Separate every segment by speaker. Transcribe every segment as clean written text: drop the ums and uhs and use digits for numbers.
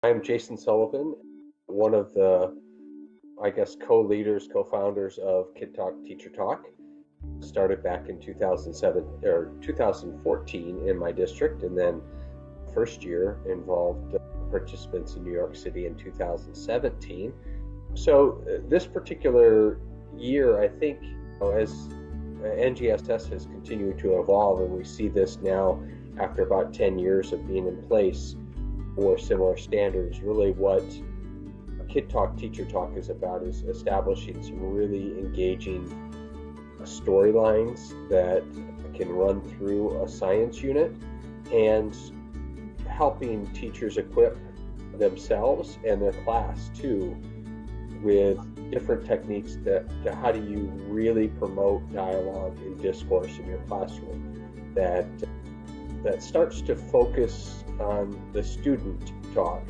Speaker 1: I'm Jason Sullivan, one of the, co-leaders, co-founders of Kid Talk, Teacher Talk. Started back in 2007 or 2014 in my district, and then first year involved participants in New York City in 2017. So this particular year, I think, as NGSS has continued to evolve, and we see this now after about 10 years of being in place for similar standards. Really what Kid Talk, Teacher Talk is about is establishing some really engaging storylines that can run through a science unit and helping teachers equip themselves and their class too with different techniques to how do you really promote dialogue and discourse in your classroom that starts to focus on the student talk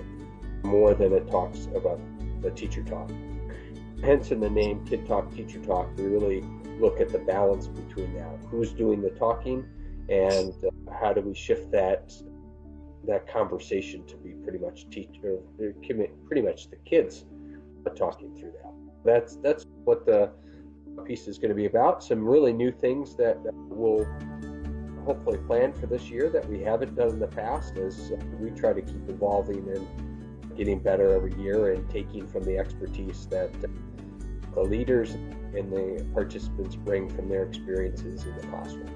Speaker 1: more than it talks about the teacher talk. Hence in the name Kid Talk, Teacher Talk, we really look at the balance between that. Who's doing the talking, and how do we shift that conversation to be pretty much the kids talking through that. That's what the piece is going to be about. Some really new things that we'll hopefully plan for this year that we haven't done in the past, as we try to keep evolving and getting better every year and taking from the expertise that the leaders and the participants bring from their experiences in the classroom.